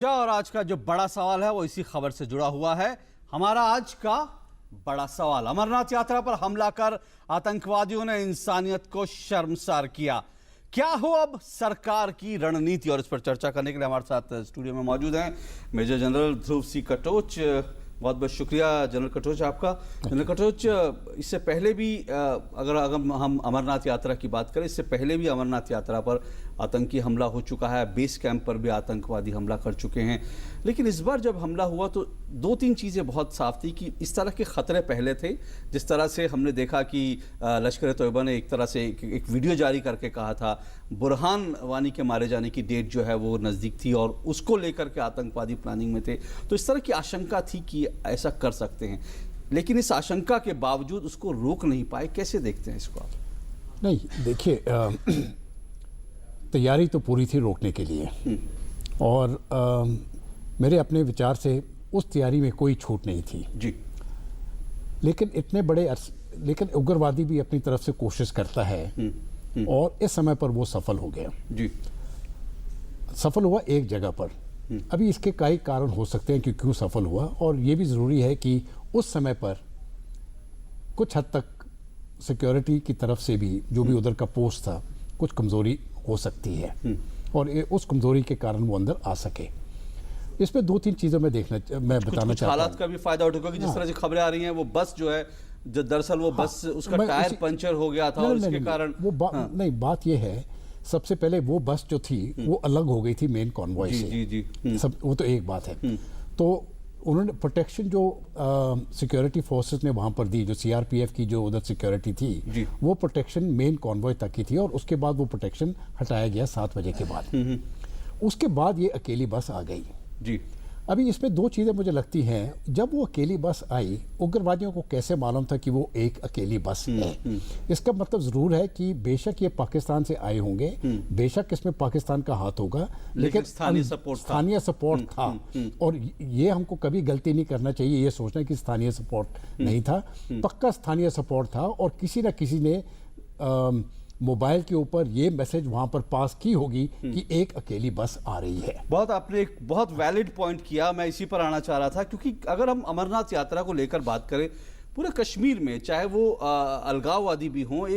और आज का जो बड़ा सवाल है वो इसी खबर से जुड़ा हुआ है। हमारा आज का बड़ा सवाल, अमरनाथ यात्रा पर हमला कर आतंकवादियों ने इंसानियत को शर्मसार किया। क्या हो अब सरकार की रणनीति, और इस पर चर्चा करने के लिए हमारे साथ स्टूडियो में मौजूद हैं मेजर जनरल ध्रुव सी कटोच। बहुत बहुत शुक्रिया जनरल कटोच आपका। जनरल कटोच, इससे पहले भी अगर हम अमरनाथ यात्रा की बात करें, इससे पहले भी अमरनाथ यात्रा पर आतंकी हमला हो चुका है, बेस कैंप पर भी आतंकवादी हमला कर चुके हैं। लेकिन इस बार जब हमला हुआ तो दो तीन चीज़ें बहुत साफ थी कि इस तरह के ख़तरे पहले थे। जिस तरह से हमने देखा कि लश्कर तोयबा ने एक तरह से एक वीडियो जारी करके कहा था बुरहान वानी के मारे जाने की डेट जो है वो नज़दीक थी और उसको लेकर के आतंकवादी प्लानिंग में थे। तो इस तरह की आशंका थी कि ऐसा कर सकते हैं, लेकिन इस आशंका के बावजूद उसको रोक नहीं पाए। कैसे देखते हैं इसको आप? नहीं, देखिए, तैयारी तो पूरी थी रोकने के लिए, और मेरे अपने विचार से उस तैयारी में कोई छूट नहीं थी जी। लेकिन लेकिन उग्रवादी भी अपनी तरफ से कोशिश करता है और इस समय पर वो सफल हो गया जी। सफल हुआ एक जगह पर। अभी इसके कई कारण हो सकते हैं कि क्यों सफल हुआ, और ये भी ज़रूरी है कि उस समय पर कुछ हद तक सिक्योरिटी की तरफ से भी जो भी उधर का पोस्ट था कुछ कमज़ोरी हो सकती है, और उस कमज़ोरी के कारण वो अंदर आ सके। इस पे दो तीन चीज़ें मैं बताना चाहता हूँ। हालात का भी फायदा उठा कि जिस तरह से खबरें आ रही हैं, वो बस जो है जो दरअसल वो बस उसका टायर पंचर हो गया था और इसके कारण नहीं, बात ये है, सबसे पहले वो बस जो थी वो अलग हो गई थी मेन कॉन्वॉय से। जी जी। सब वो तो एक बात है। तो उन्होंने प्रोटेक्शन जो सिक्योरिटी फोर्सेस ने वहां पर दी, जो सीआरपीएफ की जो उधर सिक्योरिटी थी, वो प्रोटेक्शन मेन कॉन्वॉय तक की थी, और उसके बाद वो प्रोटेक्शन हटाया गया 7 बजे के बाद। उसके बाद ये अकेली बस आ गई जी। अभी इसमें दो चीज़ें मुझे लगती हैं। जब वो अकेली बस आई, उग्रवादियों को कैसे मालूम था कि वो एक अकेली बस है? इसका मतलब ज़रूर है कि बेशक ये पाकिस्तान से आए होंगे, बेशक इसमें पाकिस्तान का हाथ होगा, लेकिन स्थानीय सपोर्ट था। और ये हमको कभी गलती नहीं करना चाहिए ये सोचना कि स्थानीय सपोर्ट नहीं था। पक्का स्थानीय सपोर्ट था, और किसी न किसी ने मोबाइल के ऊपर ये मैसेज वहां पर पास की होगी कि एक अकेली बस आ रही है। आपने एक बहुत वैलिड पॉइंट किया, मैं इसी पर आना चाह रहा था, क्योंकि अगर हम अमरनाथ यात्रा को लेकर बात करें, पूरे कश्मीर में चाहे वो अलगाववादी भी हों,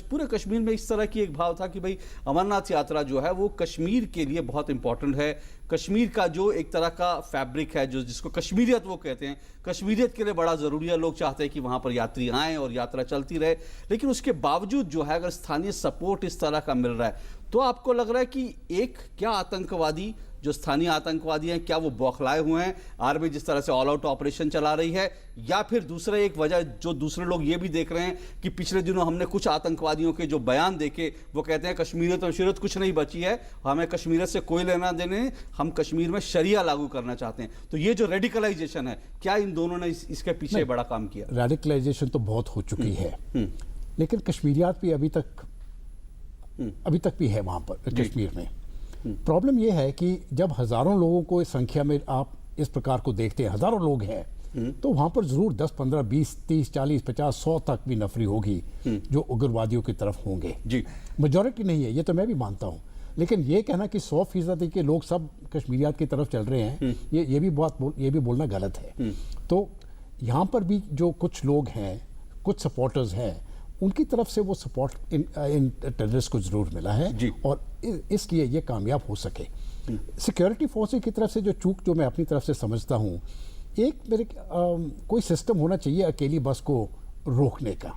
पूरे कश्मीर में इस तरह की एक भाव था कि भाई अमरनाथ यात्रा जो है वो कश्मीर के लिए बहुत इंपॉर्टेंट है। कश्मीर का जो एक तरह का फैब्रिक है, जो जिसको कश्मीरियत वो कहते हैं, कश्मीरियत के लिए बड़ा ज़रूरी है। लोग चाहते हैं कि वहाँ पर यात्री आएँ और यात्रा चलती रहे। लेकिन उसके बावजूद जो है अगर स्थानीय सपोर्ट इस तरह का मिल रहा है, तो आपको लग रहा है कि एक क्या आतंकवादी, जो स्थानीय आतंकवादी हैं, क्या वो बौखलाए हुए हैं? आर्मी जिस तरह से ऑल आउट ऑपरेशन चला रही है, या फिर दूसरा एक वजह जो दूसरे लोग ये भी देख रहे हैं कि पिछले दिनों हमने कुछ आतंकवादियों के जो बयान देखे, वो कहते हैं कश्मीरियत कुछ नहीं बची है, हमें कश्मीरियत से कोई लेना देने, हम कश्मीर में शरिया लागू करना चाहते हैं। तो ये जो रेडिकलाइजेशन है, क्या इन दोनों ने इसके पीछे बड़ा काम किया? रेडिकलाइजेशन तो बहुत हो चुकी है, लेकिन कश्मीरियात भी अभी तक भी है वहां पर कश्मीर में। प्रॉब्लम यह है कि जब हजारों लोगों को इस संख्या में आप इस प्रकार को देखते हैं, हजारों लोग हैं, तो वहां पर जरूर 10, 15, 20, 30, 40, 50, 100 तक भी नफरी होगी जो उग्रवादियों की तरफ होंगे जी। मेजॉरिटी नहीं है, ये तो मैं भी मानता हूं, लेकिन ये कहना कि 100% के लोग सब कश्मीरियात की तरफ चल रहे हैं, ये भी बोलना गलत है। तो यहां पर भी जो कुछ लोग हैं, कुछ सपोर्टर्स हैं, उनकी तरफ से वो सपोर्ट इन टेररिस्ट को जरूर मिला है जी। और इसलिए ये कामयाब हो सके। सिक्योरिटी फोर्सेस की तरफ से जो चूक, जो मैं अपनी तरफ से समझता हूँ, एक कोई सिस्टम होना चाहिए अकेली बस को रोकने का,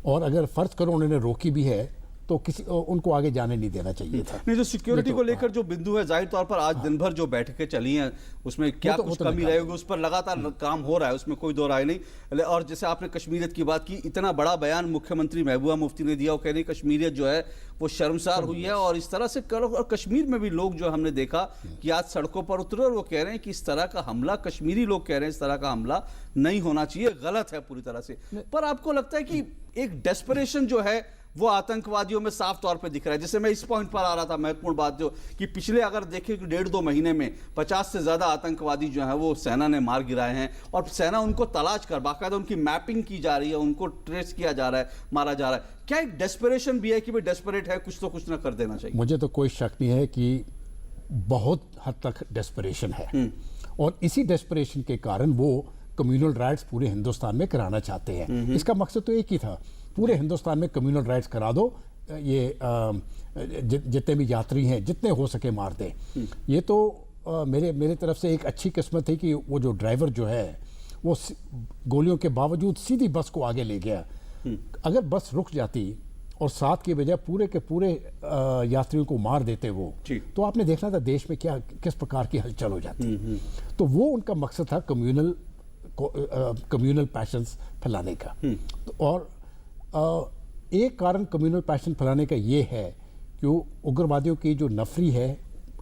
और अगर फर्ज करो उन्होंने रोकी भी है तो उनको आगे जाने नहीं देना चाहिए था। नहीं, जो सिक्योरिटी को लेकर जो बिंदु है, जाहिर तौर पर आज दिन भर जो बैठकें चली हैं उसमें क्या कुछ कमी रहेगी, उस पर लगातार काम हो रहा है, उसमें कोई दो राय नहीं। और जैसे आपने कश्मीरियत की बात की, इतना बड़ा बयान मुख्यमंत्री महबूबा मुफ्ती ने दिया, वो कह रही कश्मीरियत जो है वो शर्मसार हुई है, और इस तरह से करो। और कश्मीर में भी लोग जो हमने देखा कि आज सड़कों पर उतरे और वो कह रहे हैं कि इस तरह का हमला, कश्मीरी लोग कह रहे हैं इस तरह का हमला नहीं होना चाहिए, गलत है पूरी तरह से। पर आपको लगता है कि एक डेस्परेशन जो है वो आतंकवादियों में साफ तौर पे दिख रहा है? जैसे मैं इस पॉइंट पर आ रहा था, महत्वपूर्ण बात जो कि पिछले अगर देखें कि 1.5-2 महीने में 50 से ज़्यादा आतंकवादी जो है वो सेना ने मार गिराए हैं, और सेना उनको तलाश कर बाकायदा उनकी मैपिंग की जा रही है, उनको ट्रेस किया जा रहा है, मारा जा रहा है। क्या एक डेस्परेशन भी है कि भाई डेस्परेट है, कुछ तो कुछ ना कर देना चाहिए? मुझे तो कोई शक नहीं है कि बहुत हद तक डेस्परेशन है और इसी डेस्परेशन के कारण वो कम्युनल राइट्स पूरे हिंदुस्तान में कराना चाहते हैं। इसका मकसद तो एक ही था, पूरे हिंदुस्तान में कम्युनल राइट्स करा दो, ये जितने भी यात्री हैं जितने हो सके मार दें। ये तो मेरे तरफ से एक अच्छी किस्मत थी कि वो जो ड्राइवर जो है वो गोलियों के बावजूद सीधी बस को आगे ले गया। अगर बस रुक जाती और साथ की बजाय पूरे के पूरे यात्रियों को मार देते वो, तो आपने देखना था देश में क्या किस प्रकार की हलचल हो जाती। तो वो उनका मकसद था कम्युनल पैशंस फैलाने का। और एक कारण कम्युनल पैशन फैलाने का ये है कि उग्रवादियों की जो नफरी है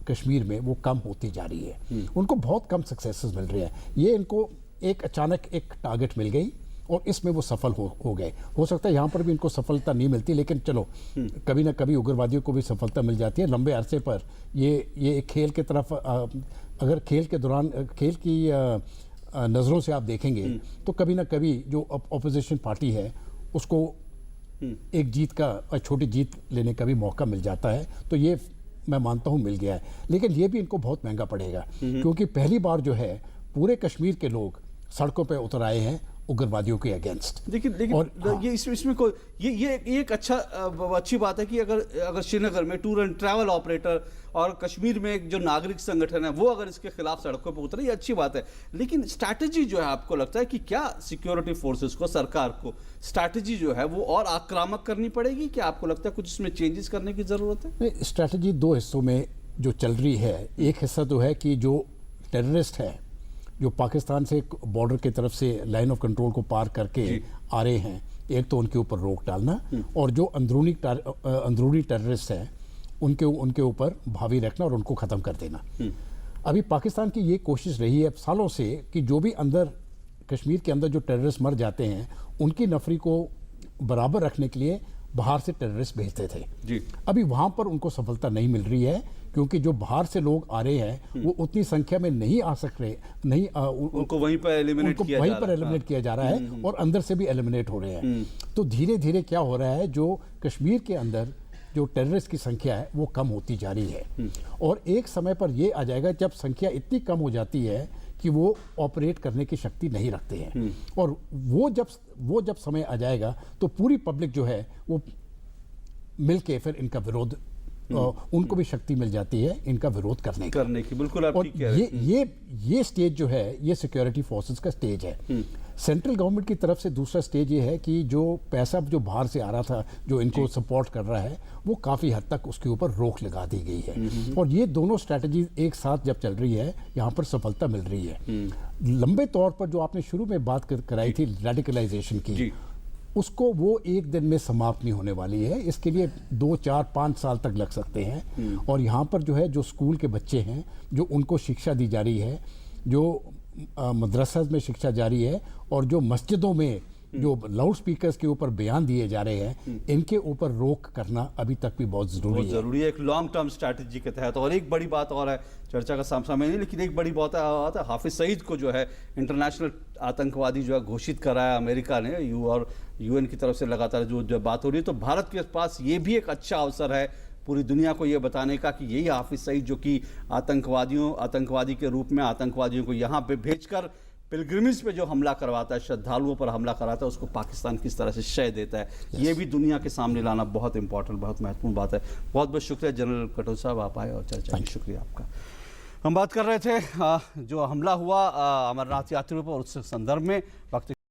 कश्मीर में वो कम होती जा रही है। उनको बहुत कम सक्सेसेस मिल रहे हैं। ये इनको एक अचानक एक टारगेट मिल गई और इसमें वो सफल हो गए। हो सकता है यहाँ पर भी इनको सफलता नहीं मिलती, लेकिन चलो कभी ना कभी उग्रवादियों को भी सफलता मिल जाती है। लंबे अरसे पर ये खेल के तरफ अगर खेल के दौरान खेल की नज़रों से आप देखेंगे तो कभी ना कभी जो अपोजिशन पार्टी है उसको एक जीत का छोटी जीत लेने का भी मौका मिल जाता है। तो ये मैं मानता हूँ मिल गया है, लेकिन ये भी इनको बहुत महंगा पड़ेगा क्योंकि पहली बार जो है पूरे कश्मीर के लोग सड़कों पे उतर आए हैं उग्रवादियों के अगेंस्ट। लेकिन और ये इसमें कोई ये एक अच्छी बात है कि अगर श्रीनगर में टूर एंड ट्रैवल ऑपरेटर और कश्मीर में एक जो नागरिक संगठन है वो अगर इसके खिलाफ सड़कों पर उतरे, ये अच्छी बात है। लेकिन स्ट्रैटेजी जो है, आपको लगता है कि क्या सिक्योरिटी फोर्सेस को, सरकार को स्ट्रैटेजी जो है वो और आक्रामक करनी पड़ेगी? क्या आपको लगता है कुछ इसमें चेंजेस करने की जरूरत है? स्ट्रैटेजी दो हिस्सों में जो चल रही है। एक हिस्सा तो है कि जो टेररिस्ट है जो पाकिस्तान से बॉर्डर की तरफ से लाइन ऑफ कंट्रोल को पार करके आ रहे हैं, एक तो उनके ऊपर रोक डालना और जो अंदरूनी टेररिस्ट हैं उनके ऊपर भावी रखना और उनको ख़त्म कर देना। अभी पाकिस्तान की ये कोशिश रही है सालों से कि जो भी अंदर कश्मीर के अंदर जो टेररिस्ट मर जाते हैं उनकी नफरी को बराबर रखने के लिए बाहर से टेररिस्ट भेजते थे। अभी वहाँ पर उनको सफलता नहीं मिल रही है क्योंकि जो बाहर से लोग आ रहे हैं वो उतनी संख्या में नहीं आ सक रहे, नहीं उनको वहीं पर एलिमिनेट किया जा रहा है और अंदर से भी एलिमिनेट हो रहे हैं। तो धीरे धीरे क्या हो रहा है, जो कश्मीर के अंदर जो टेररिस्ट की संख्या है वो कम होती जा रही है और एक समय पर ये आ जाएगा जब संख्या इतनी कम हो जाती है कि वो ऑपरेट करने की शक्ति नहीं रखते हैं और वो जब समय आ जाएगा तो पूरी पब्लिक जो है वो मिलके फिर इनका विरोध उनको भी शक्ति मिल जाती है इनका विरोध करने की। बिल्कुल आप ठीक कह रहे हैं। ये स्टेज जो है ये सिक्योरिटी फोर्सेस का स्टेज है। सेंट्रल गवर्नमेंट की तरफ से दूसरा स्टेज ये है कि जो पैसा जो बाहर से आ रहा था जो इनको सपोर्ट कर रहा है वो काफ़ी हद तक उसके ऊपर रोक लगा दी गई है और ये दोनों स्ट्रैटेजी एक साथ जब चल रही है यहाँ पर सफलता मिल रही है। लंबे तौर पर जो आपने शुरू में बात कराई थी रेडिकलाइजेशन की, उसको वो एक दिन में समाप्त नहीं होने वाली है। इसके लिए 2, 4, 5 साल तक लग सकते हैं और यहाँ पर जो है जो स्कूल के बच्चे हैं जो उनको शिक्षा दी जा रही है, जो मदरसा में शिक्षा जारी है और जो मस्जिदों में जो लाउड स्पीकर्स के ऊपर बयान दिए जा रहे हैं इनके ऊपर रोक करना अभी तक भी बहुत ज़रूरी है एक लॉन्ग टर्म स्ट्रैटेजी के तहत। और एक बड़ी बात और है, चर्चा का सामने नहीं, लेकिन एक बड़ी बात है हाफिज सईद को जो है इंटरनेशनल आतंकवादी जो है घोषित करा है अमेरिका ने और यूएन की तरफ से लगातार जो बात हो रही है। तो भारत के पास ये भी एक अच्छा अवसर है पूरी दुनिया को ये बताने का कि यही हाफिज सईद जो कि आतंकवादी के रूप में आतंकवादियों को यहाँ पे भेजकर पिलग्रिमेज पे जो हमला करवाता है, श्रद्धालुओं पर हमला कराता है, उसको पाकिस्तान किस तरह से शय देता है, ये भी दुनिया के सामने लाना बहुत इंपॉर्टेंट, बहुत महत्वपूर्ण बात है। बहुत बहुत शुक्रिया जनरल कटोच साहब, आप आए और चर्चा की, शुक्रिया आपका। हम बात कर रहे थे जो हमला हुआ अमरनाथ यात्रियों पर, उस संदर्भ में वक्त